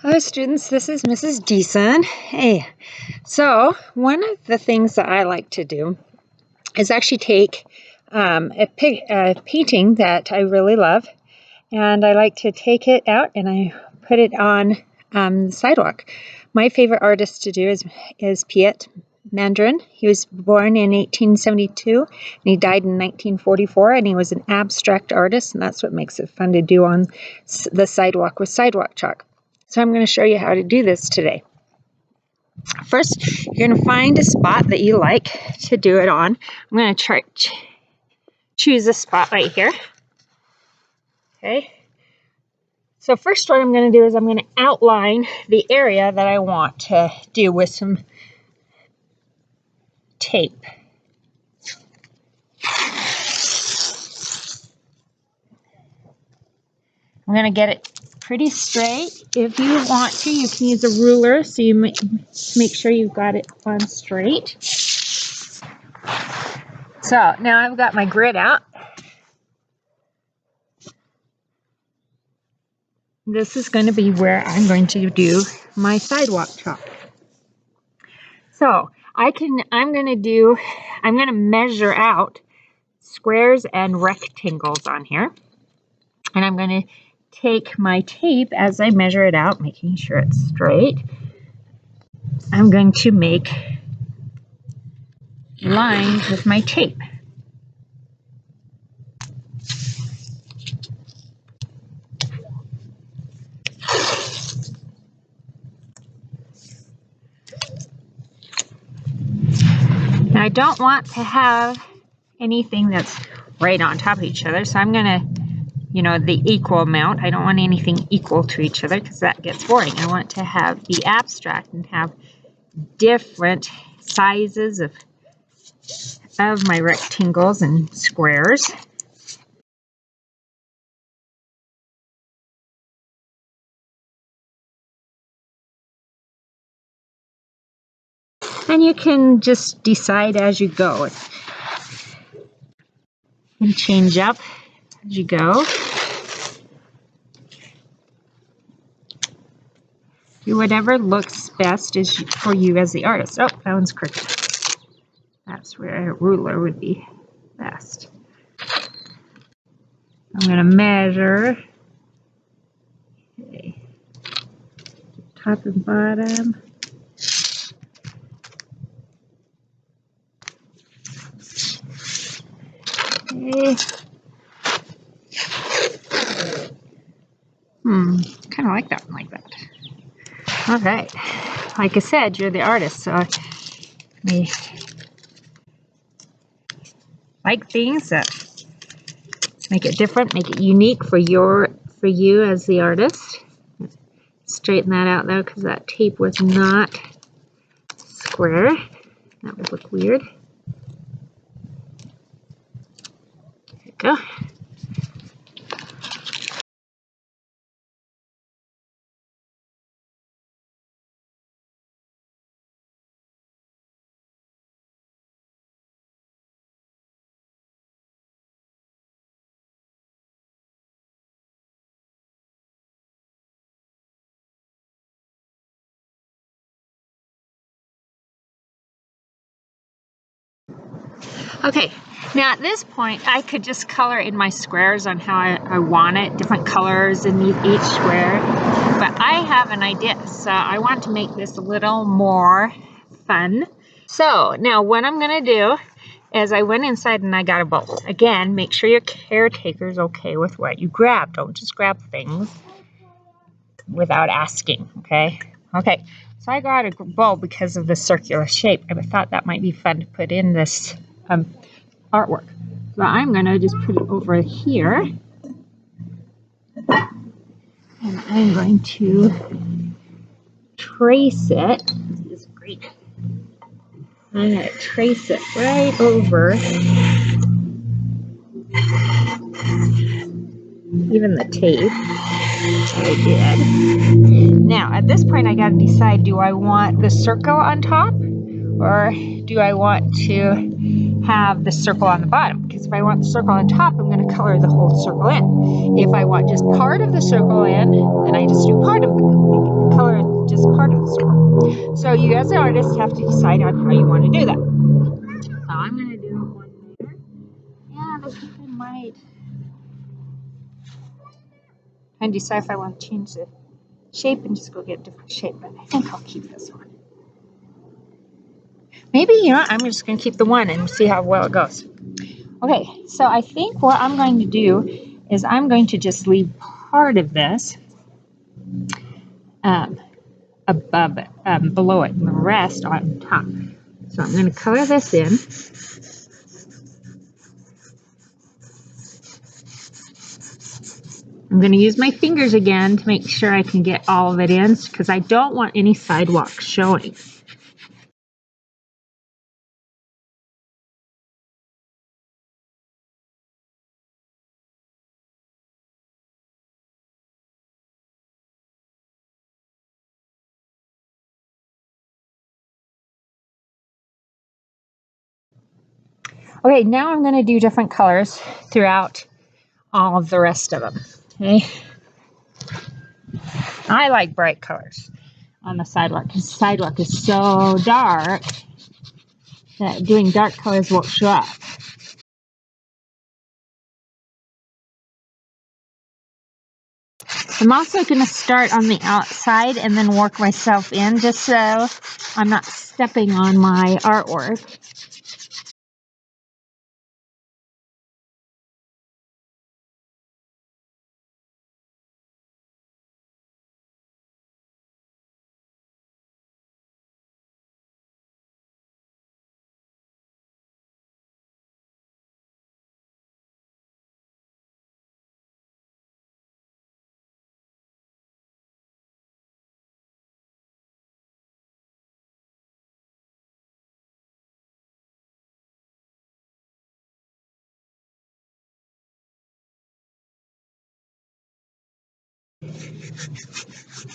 Hi students, this is Mrs. Deason. Hey, so one of the things that I like to do is actually take a painting that I really love, and I like to take it out and I put it on the sidewalk. My favorite artist to do is Piet Mondrian. He was born in 1872 and he died in 1944, and he was an abstract artist, and that's what makes it fun to do on the sidewalk with sidewalk chalk. So I'm going to show you how to do this today. First, you're going to find a spot that you like to do it on. I'm going to choose a spot right here. Okay. So first what I'm going to do is I'm going to outline the area that I want to do with some tape. I'm going to get it pretty straight. If you want to, you can use a ruler so you make sure you've got it on straight. So now I've got my grid out. This is going to be where I'm going to do my sidewalk chalk. So I'm going to measure out squares and rectangles on here. And I'm going to take my tape as I measure it out, making sure it's straight. I'm going to make lines with my tape. Now I don't want to have anything that's right on top of each other, so I'm going to, the equal amount. I don't want anything equal to each other because that gets boring. I want to be abstract and have different sizes of my rectangles and squares. And you can just decide as you go and change up as you go. Do whatever looks best for you as the artist. Oh, that one's crooked. That's where a ruler would be best. I'm going to measure. Okay. Top and bottom. Okay. Kind of like that one like that. Okay. Like I said, you're the artist, so I like things that make it different, make it unique for you as the artist. Straighten that out though, because that tape was not square. That would look weird. There you go. Okay, now at this point I could just color in my squares on how I want it, different colors in each square, but I have an idea, so I want to make this a little more fun. So now what I'm going to do is I went inside and I got a bowl. Again, make sure your caretaker's okay with what you grab. Don't just grab things without asking, okay? Okay, so I got a bowl because of the circular shape. I thought that might be fun to put in this artwork. So I'm going to just put it over here. And I'm going to trace it. This is great. I'm going to trace it right over even the tape I did. Now, at this point, I got to decide, do I want the circle on top or do I want to have the circle on the bottom? Because if I want the circle on top, I'm going to color the whole circle in. If I want just part of the circle in, then I just do part of the just part of the circle. So you as an artist have to decide on how you want to do that. So I'm going to do one there. And I think I might and decide if I want to change the shape and just go get a different shape, but I think I'll keep this one. Maybe, you know, I'm just going to keep the one and see how well it goes. Okay, so I think what I'm going to do is I'm going to just leave part of this above it, below it, and the rest on top. So I'm going to color this in. I'm going to use my fingers again to make sure I can get all of it in because I don't want any sidewalk showing. Okay, now I'm going to do different colors throughout all of the rest of them. Okay, I like bright colors on the sidewalk because the sidewalk is so dark that doing dark colors won't show up. I'm also going to start on the outside and then work myself in just so I'm not stepping on my artwork.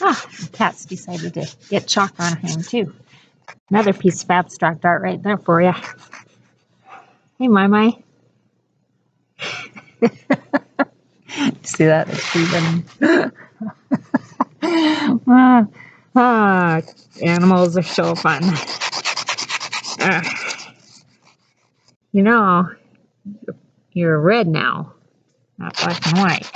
Ah, the cat's decided to get chalk on him too. Another piece of abstract art right there for you. Hey, My. See that? It's pretty funny. Animals are so fun. You know, you're red now, not black and white.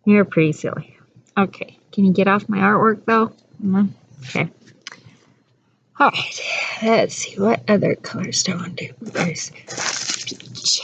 You're pretty silly. Okay, can you get off my artwork though? Okay. All right, let's see what other colors do I want to do. There's peach.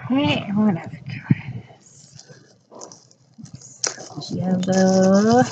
Hey, what other colors? Yellow.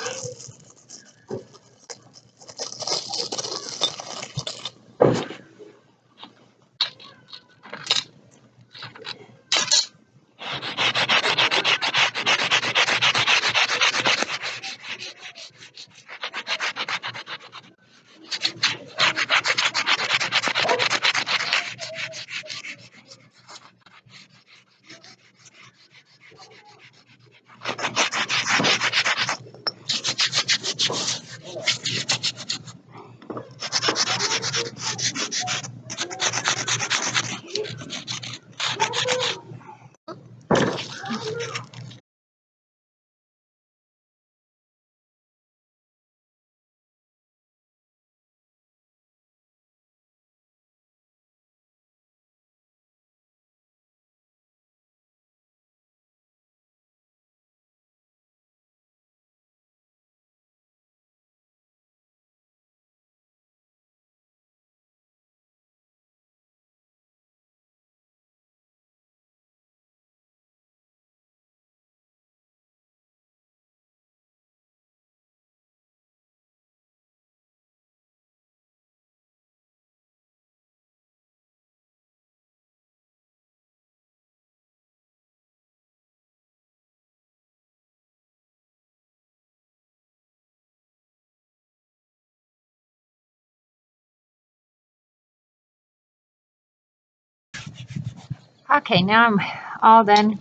Okay, now I'm all done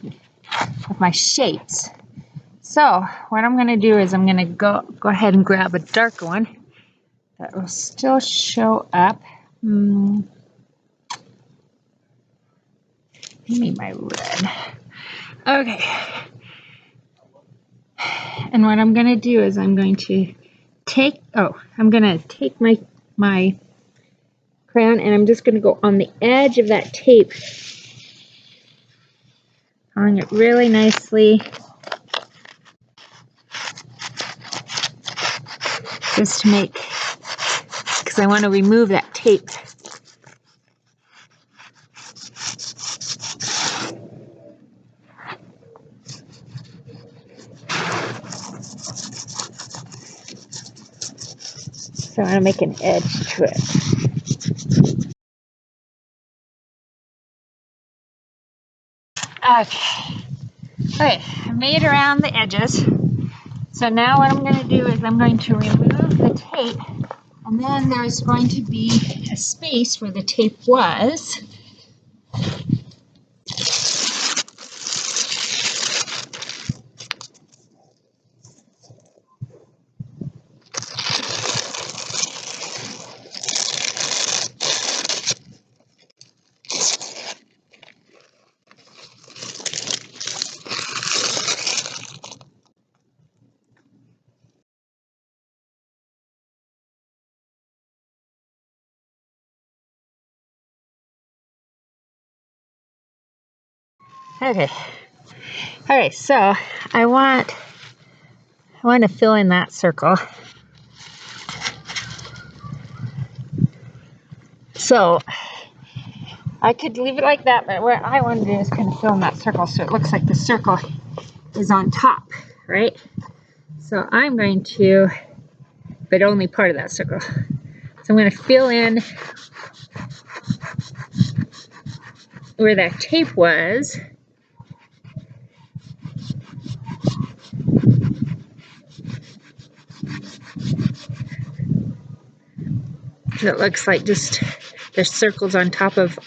with my shapes. So what I'm going to do is I'm going to go ahead and grab a darker one that will still show up. Maybe my red. Okay. And what I'm going to do is I'm going to take my crayon and I'm just going to go on the edge of that tape, drawing it really nicely, just to make, because I want to remove that tape. So I want to make an edge to it. Okay, I made around the edges. So now what I'm going to do is I'm going to remove the tape, and then there's going to be a space where the tape was. Okay, so I want to fill in that circle. So I could leave it like that, but what I want to do is kind of fill in that circle so it looks like the circle is on top, right? So I'm going to, but only part of that circle. So I'm going to fill in where that tape was. It looks like just there's circles on top of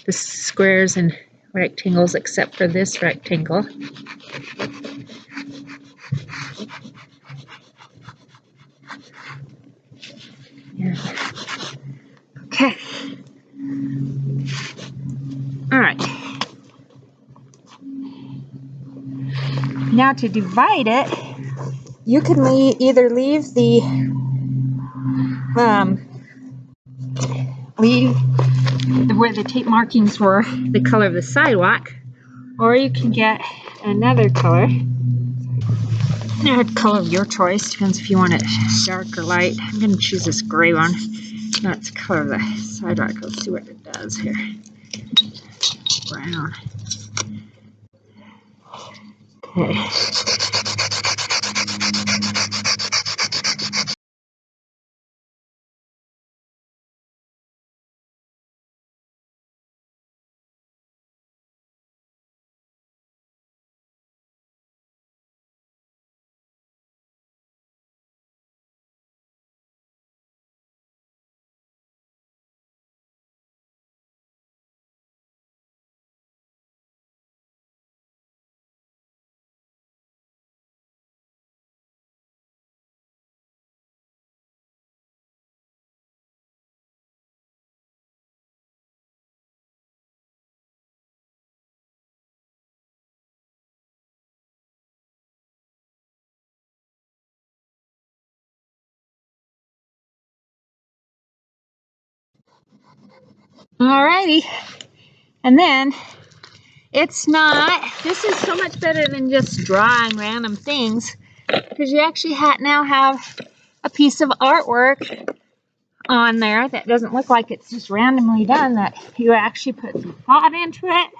the squares and rectangles except for this rectangle. Yeah. Okay. All right. Now to divide it, you can either leave the where the tape markings were the color of the sidewalk, or you can get another color. Color of your choice, depends if you want it dark or light. I'm going to choose this gray one. That's the color of the sidewalk. Let's see what it does here. Brown. Okay. Alrighty. And then this is so much better than just drawing random things, because you actually now have a piece of artwork on there that doesn't look like it's just randomly done, that you actually put some thought into it.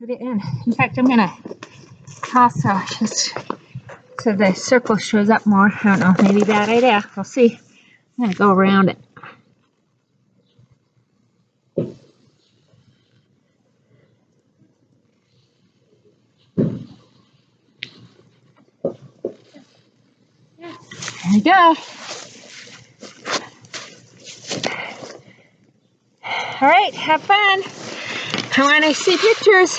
Put it in. In fact, I'm going to also just so the circle shows up more. I don't know, maybe bad idea. We'll see. I'm going to go around it. There we go. All right, have fun. I want to see pictures.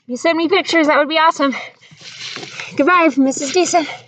You send me pictures, that would be awesome. Goodbye, Mrs. Deason.